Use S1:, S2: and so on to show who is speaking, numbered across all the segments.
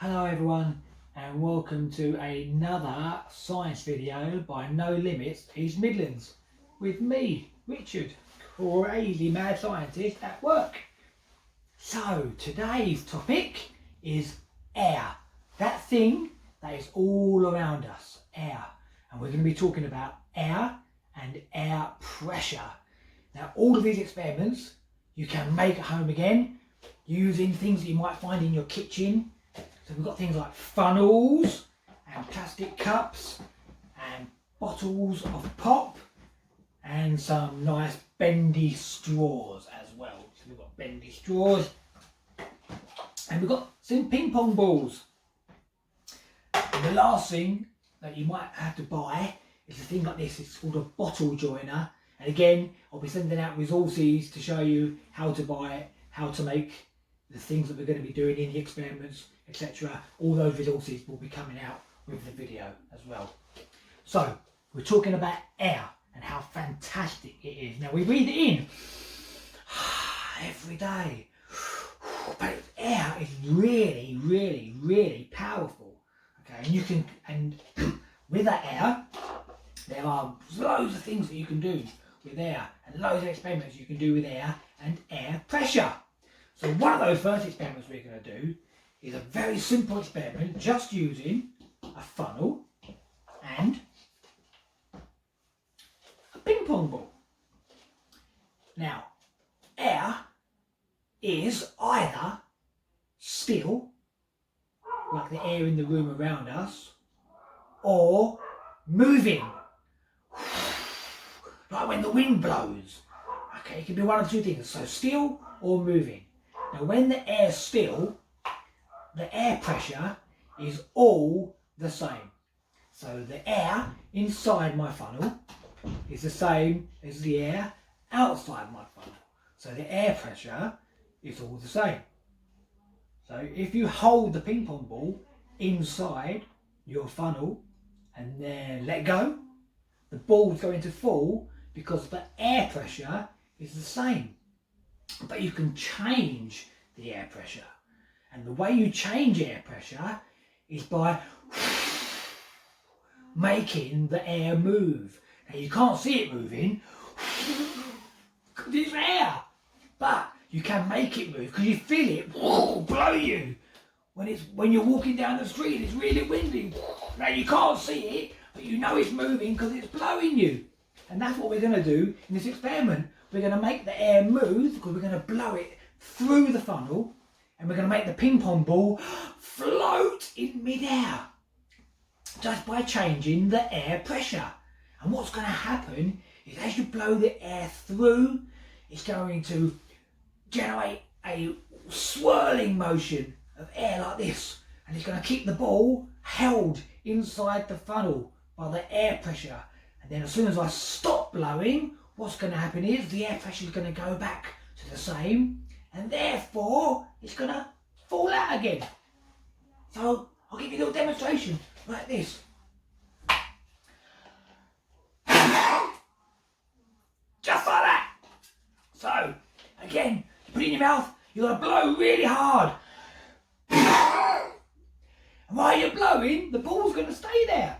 S1: Hello everyone and welcome to another science video by No Limits East Midlands with me, Richard, crazy mad scientist at work. So today's topic is air, that thing that is all around us, air. And we're going to be talking about air and air pressure. Now all of these experiments you can make at home again using things that you might find in your kitchen. So we've got things like funnels and plastic cups and bottles of pop and some nice bendy straws as well. So we've got bendy straws and we've got some ping pong balls. And the last thing that you might have to buy is a thing like this. It's called a bottle joiner. And again, I'll be sending out resources to show you how to buy it, how to make the things that we're going to be doing in the experiments, etc. All those resources will be coming out with the video as well. So we're talking about air and how fantastic it is. Now we breathe it in every day, but air is really, really, really powerful. Okay, and you can, and with that air, there are loads of things that you can do with air, and loads of experiments you can do with air and air pressure. So one of those first experiments we're going to do is a very simple experiment just using a funnel and a ping pong ball. Now, air is either still, like the air in the room around us, or moving, like when the wind blows. Okay, it can be one of two things, so still or moving. Now when the air's still, the air pressure is all the same. So the air inside my funnel is the same as the air outside my funnel. So the air pressure is all the same. So if you hold the ping pong ball inside your funnel and then let go, the ball's going to fall because the air pressure is the same. But you can change the air pressure. And the way you change air pressure is by making the air move. Now you can't see it moving because it's air, but you can make it move because you feel it blow you. When you're walking down the street, it's really windy. Now you can't see it, but you know it's moving because it's blowing you. And that's what we're going to do in this experiment. We're going to make the air move because we're going to blow it through the funnel, and we're going to make the ping pong ball float in midair just by changing the air pressure. And what's going to happen is as you blow the air through, it's going to generate a swirling motion of air like this, and it's going to keep the ball held inside the funnel by the air pressure. And then as soon as I stop blowing, what's going to happen is the air pressure is going to go back to the same, and therefore it's going to fall out again. So I'll give you a little demonstration like this. Just like that. So again, you put it in your mouth, you've got to blow really hard. And while you're blowing, the ball's going to stay there.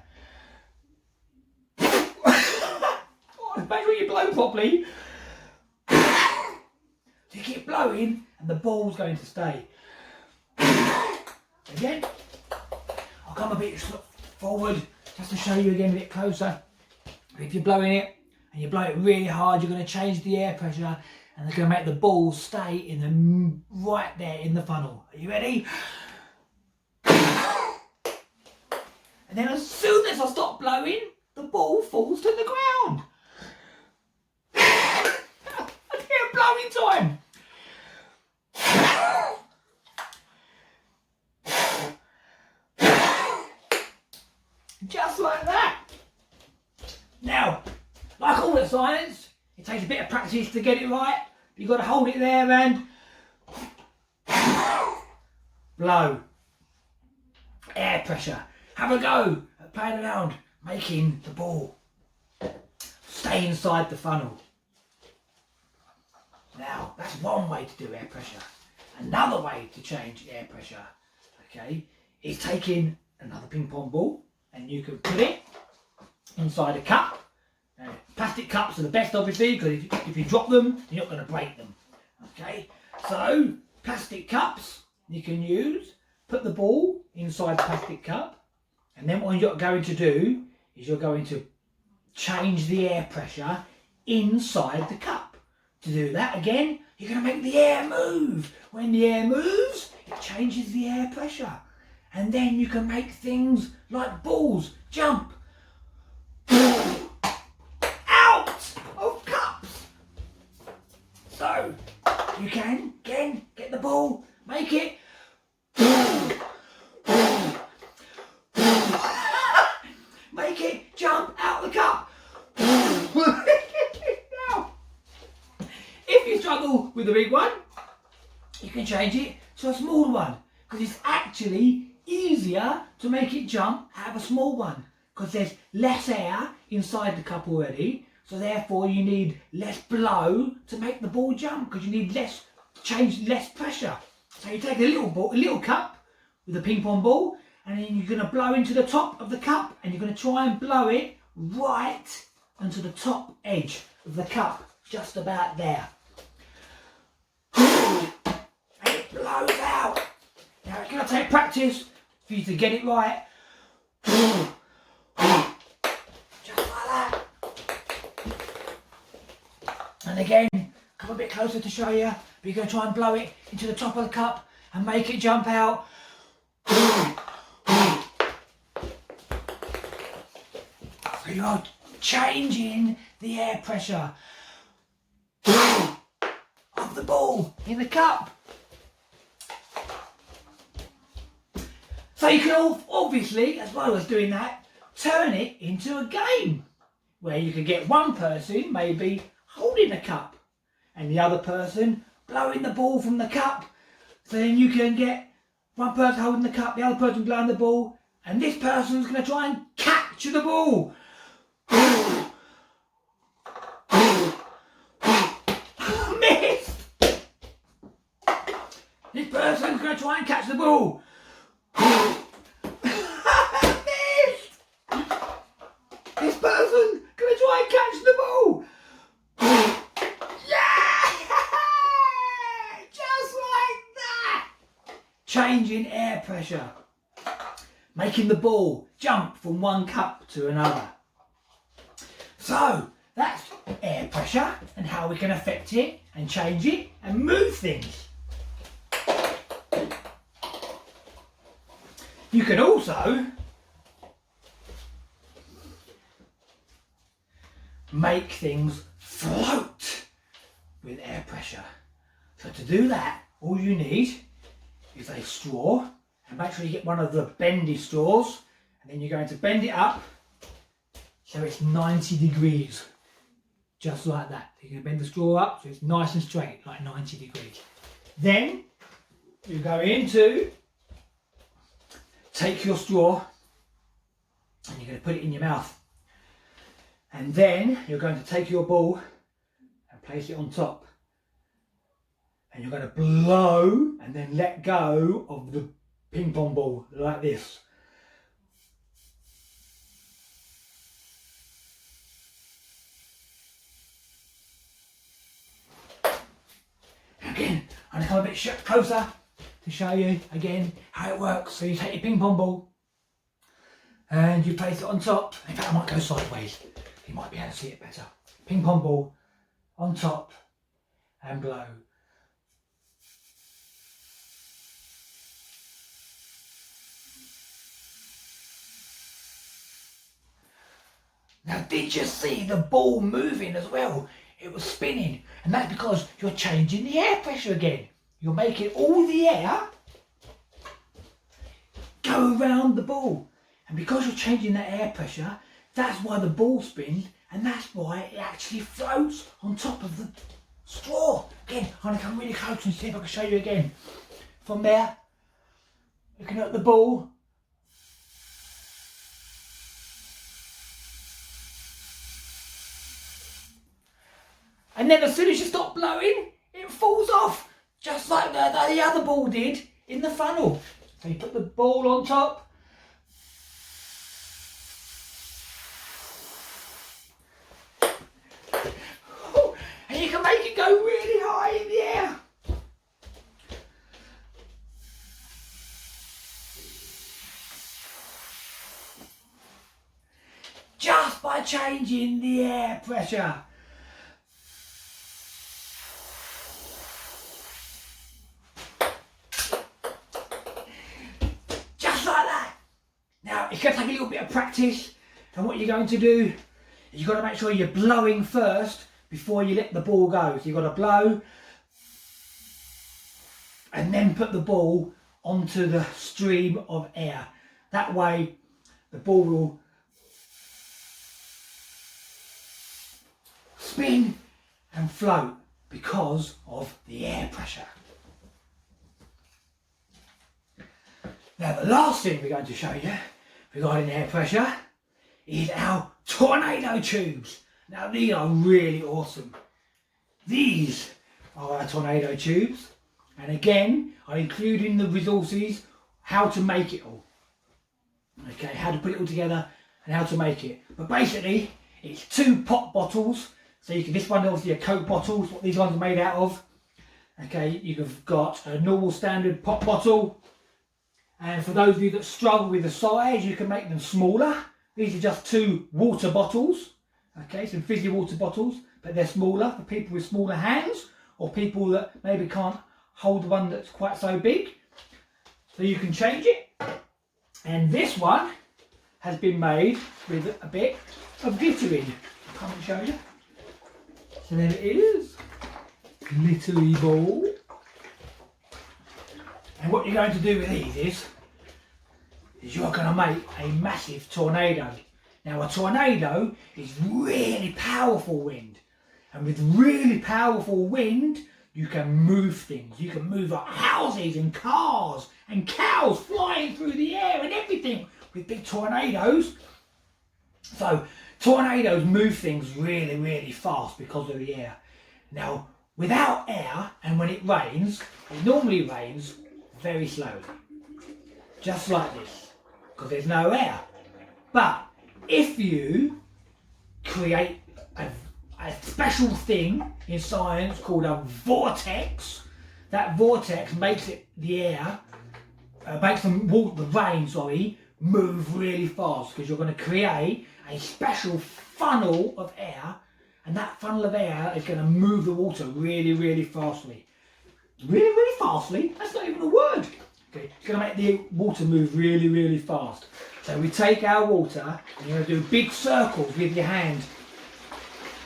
S1: Make sure you blow properly. So you keep blowing and the ball's going to stay. Again, I'll come a bit forward just to show you again a bit closer. If you're blowing it and you blow it really hard, you're going to change the air pressure and they're going to make the ball stay in the right there in the funnel. Are you ready? And then as soon as I stop blowing, the ball falls to the ground. Blowing time. Just like that. Now, like all the science, it takes a bit of practice to get it right. You've got to hold it there and blow. Air pressure. Have a go at playing around, making the ball stay inside the funnel. Now, that's one way to do air pressure. Another way to change air pressure, okay, is taking another ping pong ball and you can put it inside a cup. Now, plastic cups are the best, obviously, because if you drop them, you're not going to break them. Okay, so plastic cups you can use. Put the ball inside the plastic cup, and then what you're going to do is you're going to change the air pressure inside the cup. To do that again, you're going to make the air move. When the air moves, it changes the air pressure. And then you can make things like balls jump out of cups. So you can, again, get the ball, make it make it jump out of the cup. Now, if you struggle with the big one, you can change it to a small one, because it's actually easier to make it jump out of a small one, because there's less air inside the cup already, so therefore you need less blow to make the ball jump, because you need less pressure. So you take a little cup with a ping pong ball, and then you're going to blow into the top of the cup, and you're going to try and blow it right onto the top edge of the cup, just about there. And it blows out. Now it's going to take practice for you to get it right. Just like that. And again, come a bit closer to show you, but you're going to try and blow it into the top of the cup and make it jump out. So you're changing the air pressure of the ball in the cup. So you can obviously, as well as doing that, turn it into a game where you can get one person maybe holding a cup and the other person blowing the ball from the cup. So then you can get one person holding the cup, the other person blowing the ball, and this person's going to try and catch the ball. Missed! This person's going to try and catch the ball. Missed! This person's going to try and catch the ball. Yeah! Just like that! Changing air pressure. Making the ball jump from one cup to another. So, that's air pressure and how we can affect it and change it and move things. You can also make things float with air pressure. So to do that, all you need is a straw, and make sure you get one of the bendy straws, and then you're going to bend it up so it's 90 degrees, just like that. You're going to bend the straw up so it's nice and straight, like 90 degrees. Then you go into, take your straw and you're going to put it in your mouth. And then you're going to take your ball and place it on top. And you're going to blow and then let go of the ping pong ball like this. Again, I'm going to come a bit closer to show you again how it works. So you take your ping pong ball and you place it on top. In fact, I might go sideways. You might be able to see it better. Ping pong ball on top and blow. Now, did you see the ball moving as well? It was spinning, and that's because you're changing the air pressure again. You're making all the air go around the ball. And because you're changing that air pressure, that's why the ball spins, and that's why it actually floats on top of the straw. Again, I'm going to come really close and see if I can show you again. From there, looking at the ball. And then as soon as you stop blowing, it falls off, just like the other ball did in the funnel. So you put the ball on top. And you can make it go really high in the air. Just by changing the air pressure. Just like that. Now, it's going to take a little bit of practice, and what you're going to do is you've got to make sure you're blowing first before you let the ball go. So you've got to blow and then put the ball onto the stream of air. That way the ball will spin and float because of the air pressure. Now the last thing we're going to show you regarding air pressure is our tornado tubes. Now these are really awesome. These are our tornado tubes, and again I include in the resources how to make it all. Okay, how to put it all together and how to make it. But basically it's 2 pop bottles. So you can, this one obviously a Coke bottle is what these ones are made out of. Okay, you've got a normal standard pop bottle, and for those of you that struggle with the size, you can make them smaller. These are just 2 water bottles. Okay, some fizzy water bottles, but they're smaller for people with smaller hands or people that maybe can't hold one that's quite so big. So you can change it. And this one has been made with a bit of glitter in. I'll come and show you. So there it is, glittery ball. And what you're going to do with these is you're going to make a massive tornado. Now a tornado is really powerful wind, and with really powerful wind you can move things. You can move like houses and cars and cows flying through the air and everything with big tornadoes. So tornadoes move things really, really fast because of the air. Now without air, and when it rains, it normally rains very slowly, just like this, because there's no air. But if you create a special thing in science called a vortex, that vortex makes the rain move really fast, because you're going to create a special funnel of air, and that funnel of air is going to move the water really, really fastly. Really, really fastly? That's not even a word. Okay, it's going to make the water move really, really fast. So we take our water and you're going to do big circles with your hand.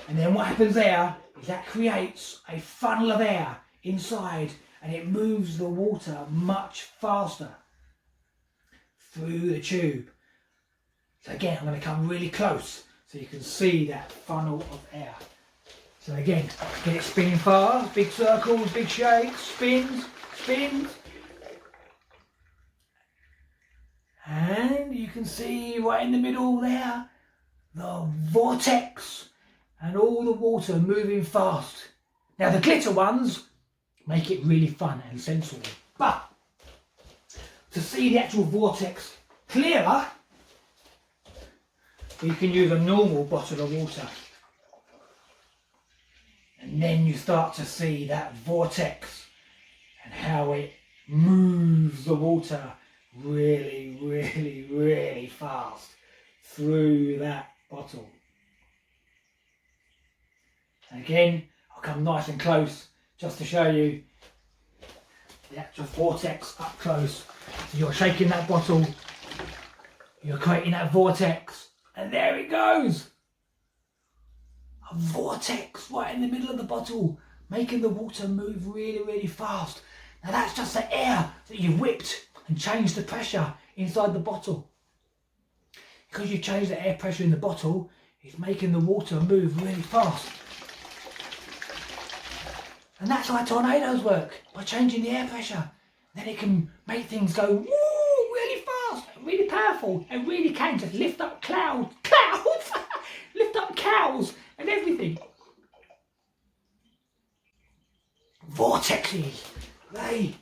S1: And then what happens there is that creates a funnel of air inside, and it moves the water much faster through the tube. So again, I'm going to come really close so you can see that funnel of air. So again, get it spinning fast, big circles, big shakes, spins, spins. And you can see right in the middle there, the vortex and all the water moving fast. Now the glitter ones make it really fun and sensible. But to see the actual vortex clearer, you can use a normal bottle of water. And then you start to see that vortex and how it moves the water really, really, really fast through that bottle. And again, I'll come nice and close just to show you the actual vortex up close. So you're shaking that bottle, you're creating that vortex, and there it goes. A vortex right in the middle of the bottle, making the water move really, really fast. Now that's just the air that you've whipped and changed the pressure inside the bottle. Because you've changed the air pressure in the bottle, it's making the water move really fast. And that's how tornadoes work, by changing the air pressure. Then it can make things go woo, really fast, really powerful, and really can just lift up clouds, lift up cows and everything. Vortexes, they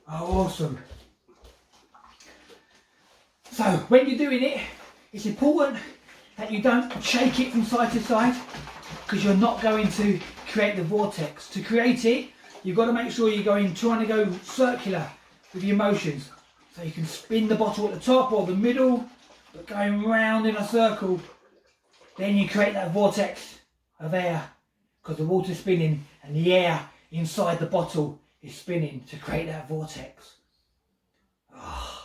S1: are awesome. So when you're doing it, it's important that you don't shake it from side to side, because you're not going to create the vortex. To create it, you've got to make sure you're trying to go circular with your motions. So you can spin the bottle at the top or the middle, but going round in a circle. Then you create that vortex of air, because the water's spinning and the air inside the bottle is spinning to create that vortex. Oh,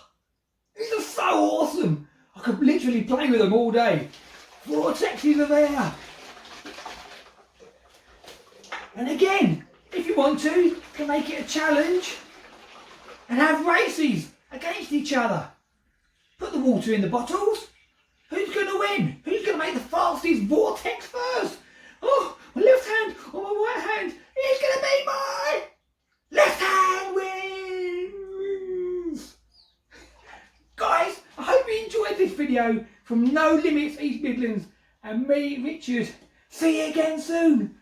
S1: these are so awesome. I could literally play with them all day. Vortexes of air. And again, if you want to, you can make it a challenge and have races against each other. Put the water in the bottles. Who's going to win? Who's going to make the fastest vortex first? Oh, my left hand or my right hand? It's going to be my left hand wins. Guys, I hope you enjoyed this video from No Limits East Midlands and me, Richard. See you again soon.